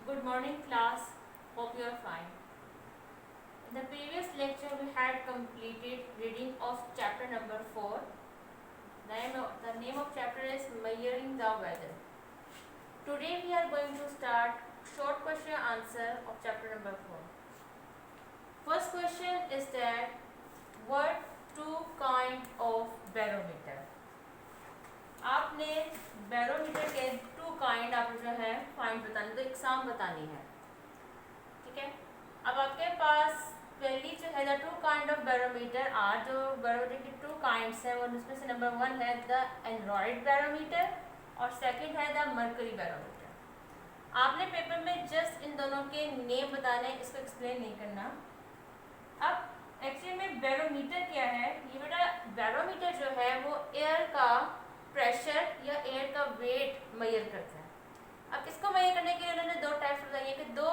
Good morning class, hope you are fine. In the previous lecture we had completed reading of chapter number 4. The name of chapter is Measuring the Weather. Today we are going to start short question answer of chapter number 4. First question is that what two kind of barometer? आपने barometer के to kind आप जो है find बतानी, तो exam बतानी है, ठीक है। अब आपके पास पहली जो है the two kind of barometer are, जो बैरोमीटर की टू काइंड्स हैं, और उसमें से नंबर 1 है द एंड्रॉयड बैरोमीटर और सेकंड है द मर्करी बैरोमीटर। आपने पेपर में जस्ट इन दोनों के नेम बताने, इसको एक्सप्लेन नहीं करना। अब एक्चुअली में बैरोमीटर क्या है, ये बेटा बैरोमीटर जो है वो एयर का प्रेशर या एयर का वेट मेजर करता है। अब इसको मेजर करने के लिए उन्होंने दो टाइप्स बताई है कि दो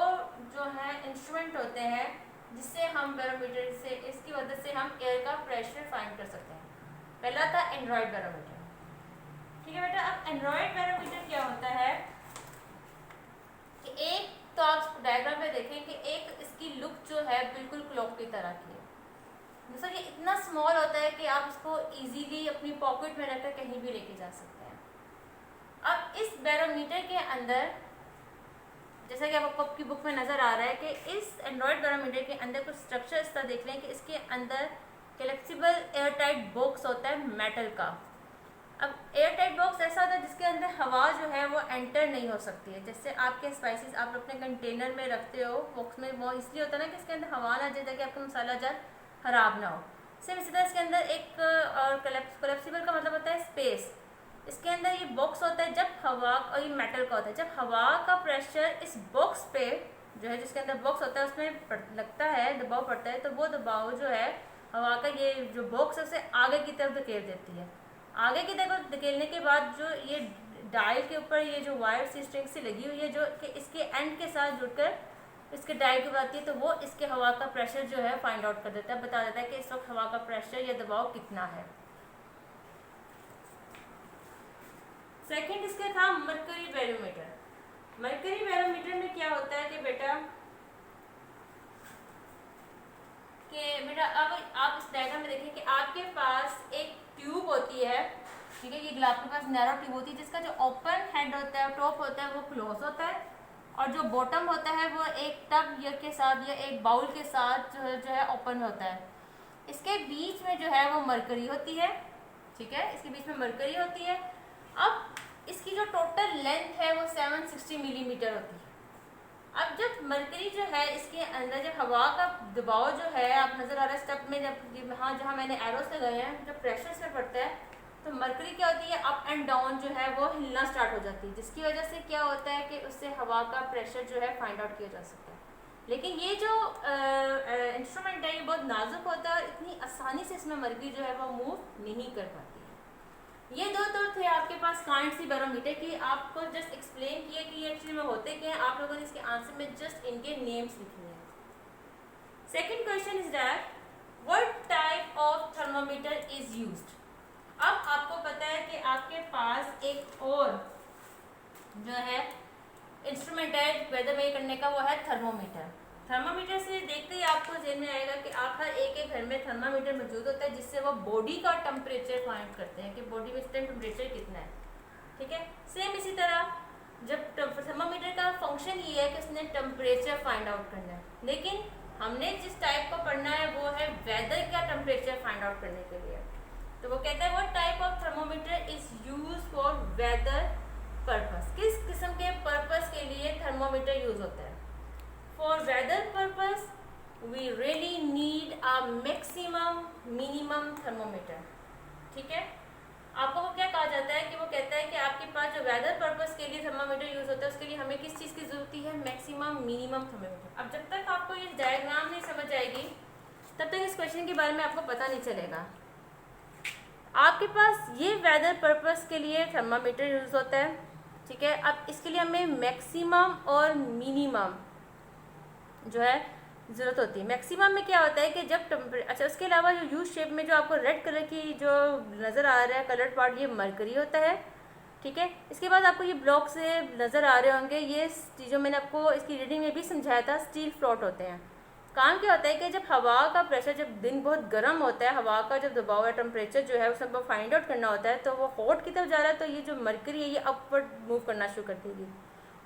जो है इंस्ट्रूमेंट होते हैं जिससे हम बैरोमीटर से, इसकी मदद से हम एयर का प्रेशर फाइंड कर सकते हैं। पहला था एंड्रॉयड बैरोमीटर, ठीक है बेटा। अब एंड्रॉयड बैरोमीटर क्या होता है कि एक तो आप डायग्राम में देखें कि एक इसकी लुक जो है बिल्कुल क्लॉक की तरह की है। दूसरा ये इतना स्मॉल होता है कि आप इसको इजीली अपनी पॉकेट में रखकर कहीं भी लेके जा सकते हैं। अब इस बैरोमीटर के अंदर, जैसा कि आपको आपकी बुक में नज़र आ रहा है कि इस एंड्रॉयड बैरोमीटर के अंदर कुछ स्ट्रक्चर इस तरह देख लें कि इसके अंदर फ्लेक्सिबल एयरटाइट बॉक्स होता है मेटल का। अब एयरटाइट बॉक्स ऐसा होता है जिसके अंदर हवा जो है वो एंटर नहीं हो सकती है। जैसे आपके स्पाइसेस आप अपने कंटेनर में रखते हो बॉक्स में, वो इसलिए होता है ना कि इसके अंदर हवा ना जाए ताकि आपका मसाला जार खराब ना हो। सेम इसी तरह इसके अंदर एक और कोलेप्सिबल का मतलब होता है स्पेस। इसके अंदर ये बॉक्स होता है जब हवा, और ये मेटल का होता है, जब हवा का प्रेशर इस बॉक्स पे जो है, जिसके अंदर बॉक्स होता है उसमें लगता है, दबाव पड़ता है, तो वो दबाव जो है हवा का, ये जो बॉक्स है उसे आगे की तरफ धकेल देती है। आगे की तरफ धकेलने के बाद जो ये डायल के ऊपर ये जो वायर सी स्ट्रिंग से लगी हुई है जो कि इसके एंड के साथ जुड़कर इसके डायल के आती है, तो वो इसके हवा का प्रेशर जो है फाइंड आउट कर देता है, बता देता है कि इस वक्त हवा का प्रेशर या दबाव कितना है। सेकंड इसका था मर्करी बैरोमीटर। मर्करी बैरोमीटर में क्या होता है कि बेटा अब आप इस डायग्राम में देखें कि आपके पास एक ट्यूब होती है, ठीक है। ये आपके पास नैरो ट्यूब होती है जिसका जो ओपन हेड होता है, टॉप होता है, वो क्लोज होता है, और जो बॉटम होता है वो एक टब के साथ या एक बाउल के साथ जो है ओपन होता है। इसके बीच में जो है वो मरकरी होती है, ठीक है। इसके बीच में मरकरी होती है। अब इसकी जो टोटल लेंथ है वो 760 मिलीमीटर होती है। अब जब मरकरी जो है इसके अंदर, जब हवा का दबाव जो है आप नज़र आ रहा है स्टेप में, जब हाँ जहाँ मैंने एरोस लगाए हैं, जब प्रेशर से पड़ता है तो मरकरी क्या होती है, अप एंड डाउन जो है वो हिलना स्टार्ट हो जाती है, जिसकी वजह से क्या होता है कि उससे हवा का प्रेशर जो है फाइंड आउट किया जा सकता है। लेकिन ये जो इंस्ट्रूमेंट है ये बहुत नाजुक होता है और इतनी आसानी से इसमें मरकरी जो है वो मूव नहीं कर पाती है। ये दो तो थे आपके पास काइंड्स सी बैरोमीटर की, आपको जस्ट एक्सप्लेन किया कि ये एक्चुअली में होते क्या हैं। आप लोगों ने इसके आंसर में जस्ट इनके नेम्स लिखने हैं। Second question is that what type of thermometer is used. अब आपको पता है कि आपके पास एक और जो है इंस्ट्रूमेंट है वेदर मेजर करने का, वो है थर्मोमीटर। थर्मोमीटर से देखते ही आपको ध्यान में आएगा कि आप हर एक घर में थर्मोमीटर मौजूद होता है जिससे वो बॉडी का टेम्परेचर फाइंड करते हैं कि बॉडी में टेम्परेचर कितना है, ठीक है। सेम इसी तरह जब थर्मोमीटर का फंक्शन ये है कि उसने टेम्परेचर फाइंड आउट करना है, लेकिन हमने जिस टाइप को पढ़ना है वो है वेदर का टेम्परेचर फाइंड आउट करने के लिए। तो वो कहता है what type of thermometer is use for weather purpose. किस किस्म के पर्पस के लिए थर्मोमीटर यूज होता है। For weather purpose we really need a maximum minimum thermometer, ठीक है। आपको वो क्या कहा जाता है कि वो कहता है कि आपके पास जो वेदर पर्पस के लिए थर्मोमीटर यूज होता है उसके लिए हमें किस चीज़ की जरूरत है, मैक्सिमम मिनिमम थर्मोमीटर। अब जब तक आपको ये डायग्राम नहीं समझ आएगी तब तक इस क्वेश्चन के बारे में आपको पता नहीं चलेगा। आपके पास ये वेदर पर्पस के लिए थर्मामीटर यूज होता है, ठीक है। अब इसके लिए हमें मैक्सिमम और मिनिमम जो है ज़रूरत होती है। मैक्सिमम में क्या होता है कि जब अच्छा, उसके अलावा जो यू शेप में जो आपको रेड कलर की जो नज़र आ रहा है कलर्ड पार्ट, ये मरकरी होता है, ठीक है। इसके बाद आपको ये ब्लॉक से नज़र आ रहे होंगे, ये चीज़ों मैंने आपको इसकी रीडिंग में भी समझाया था, स्टील फ्लोट होते हैं। काम क्या होता है कि जब हवा का प्रेशर, जब दिन बहुत गर्म होता है, हवा का जब दबाव या टेम्परेचर जो है उसको फाइंड आउट करना होता है, तो वो हॉट की तरफ जा रहा है, तो ये जो मरकरी है ये अपवर्ड मूव करना शुरू कर देगी,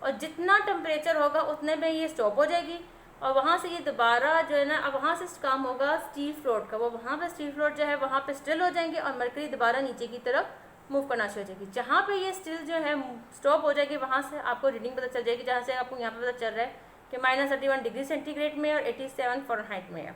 और जितना टेम्परेचर होगा उतने में ये स्टॉप हो जाएगी, और वहाँ से ये दोबारा जो है ना, अब वहाँ से काम होगा स्टील फ्लोट का, वो वहाँ पर स्टील फ्लोट जो है वहाँ पर स्टिल हो जाएंगे, और मरकरी दोबारा नीचे की तरफ मूव करना शुरू हो जाएगी। जहाँ पे ये स्टिल जो है स्टॉप हो जाएगी, वहाँ से आपको रीडिंग पता चल जाएगी, जहाँ से आपको यहाँ पे पता चल रहा है कि -31 डिग्री सेंटीग्रेड में और 87 फ़ारेनहाइट में है,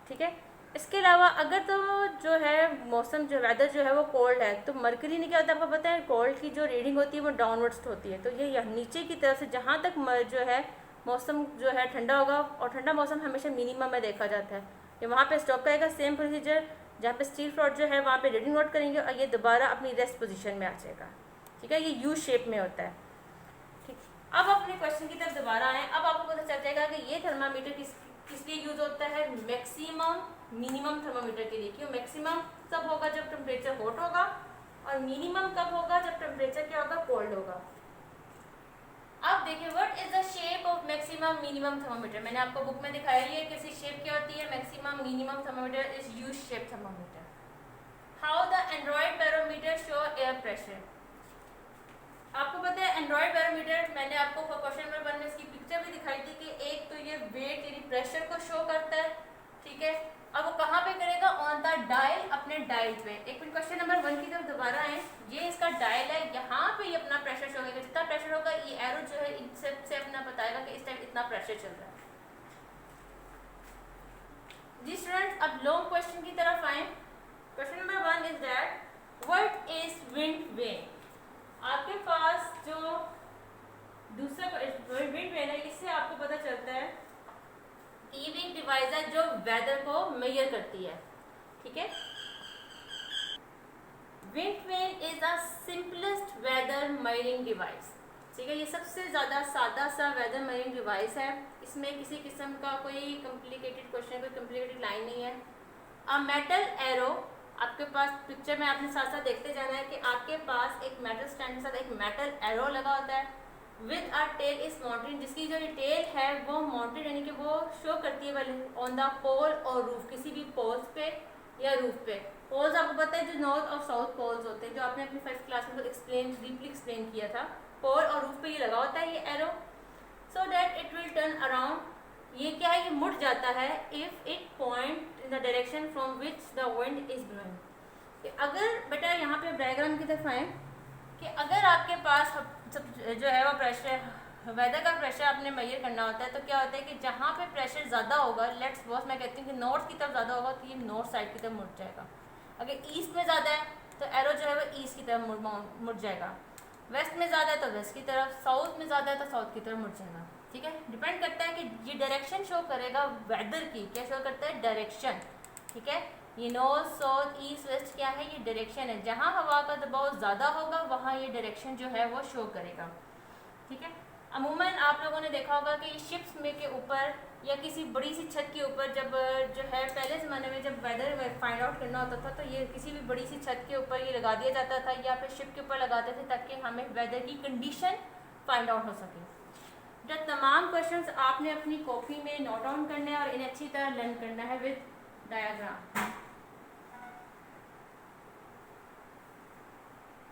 ठीक है। इसके अलावा अगर तो जो है मौसम जो वेदर जो है वो कोल्ड है, तो मरकरी ने क्या होता है आपको पता है, कोल्ड की जो रीडिंग होती है वो डाउनवर्ड्स होती है, तो ये नीचे की तरफ से जहाँ तक जो है मौसम जो है ठंडा होगा, और ठंडा मौसम हमेशा मिनिमम में देखा जाता है, ये वहाँ पे स्टॉप करेगा। सेम प्रोसीजर जहाँ पे स्टील फ्लोट जो है वहाँ पे रीडिंग नोट करेंगे, और ये दोबारा अपनी रेस्ट पोजीशन में आ जाएगा, ठीक है। ये यू शेप में होता है, ठीक। अब अपने क्वेश्चन की तरफ दोबारा आए। अब आपको पता चल जाएगा कि ये थर्मामीटर किस लिए यूज होता है, मैक्सिमम मिनिमम थर्मामीटर के लिए। क्यों? मैक्सिमम तब होगा जब टेम्परेचर हॉट होगा, और मिनिमम कब होगा जब टेम्परेचर क्या होगा, कोल्ड होगा। अब देखिए, what is the shape of maximum minimum thermometer. मैंने आपको बुक में दिखाया है कैसी शेप क्या होती है। Maximum minimum thermometer is U shape thermometer. How the Android barometer show air pressure. आपको पता है एंड्रॉइड बैरोमीटर, मैंने आपको क्वेश्चन नंबर 1 में इसकी पिक्चर भी दिखाई थी कि एक तो ये वेट यानी प्रेशर को शो करता है, ठीक है। अब वो कहाँ पे करेगा, ऑन द डायल, अपने डायल पे। एक मिनट, क्वेश्चन नंबर 1 की तरफ दोबारा आए। ये इसका डायल है, यहाँ पे ये अपना प्रेशर शो करेगा, जितना प्रेशर होगा ये एरो जो है इनसे से अपना बताएगा कि इस टाइम इतना प्रेशर चल रहा है। जी स्टूडेंट्स, अब लॉन्ग क्वेश्चन की तरफ आए। Question number 1 is that what is wind vane. आपके पास जो दूसरा विंड वेन है, इससे आपको पता चलता है एक डिवाइस है जो वेदर को मेजर करती है, ठीक है। Wind vane is the simplest weather measuring device, ठीक है। ये सबसे ज़्यादा सादा सा वेदर मेजरिंग डिवाइस है। इसमें किसी किस्म का कोई कॉम्प्लिकेटेड क्वेश्चन, कोई कॉम्प्लिकेटेड लाइन नहीं है। अ मेटल एरो, आपके पास पिक्चर में आपने साथ साथ देखते जाना है कि आपके पास एक मेटल स्टैंड के साथ एक मेटल एरो लगा होता है with a tail is mounted, जिसकी जो टेल है वो माउंटेड यानी कि वो शो करती है ऑन द पोल और रूफ, किसी भी पोल्स पे या रूफ पे। पोल्स आपको पता है जो नॉर्थ और साउथ पोल्स होते हैं, जो आपने अपनी 5th क्लास में डीपली एक्सप्लेन किया था। पोल और रूफ पे ये लगा होता है ये arrow, so that it will turn around. ये क्या है, ये मुड़ जाता है if it point in the direction from which the wind is blowing. अगर बेटा यहाँ पे डायग्राम की तरफ आए कि अगर आपके पास जो है वो प्रेशर, वेदर का प्रेशर आपने मेजर करना होता है, तो क्या होता है कि जहाँ पे प्रेशर ज़्यादा होगा, लेट्स सपोज मैं कहती हूँ कि नॉर्थ की तरफ ज़्यादा होगा, तो ये नॉर्थ साइड की तरफ मुड़ जाएगा। अगर ईस्ट में ज़्यादा है तो एरो जो है वो ईस्ट की तरफ मुड़ जाएगा। वेस्ट में ज़्यादा है तो वेस्ट की तरफ, साउथ में ज़्यादा है तो साउथ की तरफ मुड़ जाएगा, ठीक है। डिपेंड करता है कि ये डायरेक्शन शो करेगा वेदर की, क्या शो करता है, डायरेक्शन, ठीक है। ये नॉर्थ साउथ ईस्ट वेस्ट क्या है, ये डायरेक्शन है। जहाँ हवा का दबाव ज़्यादा होगा वहाँ ये डायरेक्शन जो है वो शो करेगा, ठीक है। अमूमन आप लोगों ने देखा होगा कि शिप्स में के ऊपर या किसी बड़ी सी छत के ऊपर जब जो है पहले ज़माने में जब वेदर फाइंड आउट करना होता था, तो ये किसी भी बड़ी सी छत के ऊपर ये लगा दिया जाता था, या फिर शिप के ऊपर लगाते थे ताकि हमें वेदर की कंडीशन फाइंड आउट हो सके। जब तमाम क्वेश्चंस आपने अपनी कॉपी में नोट डाउन करने हैं और इन्हें अच्छी तरह लर्न करना है विद डायग्राम।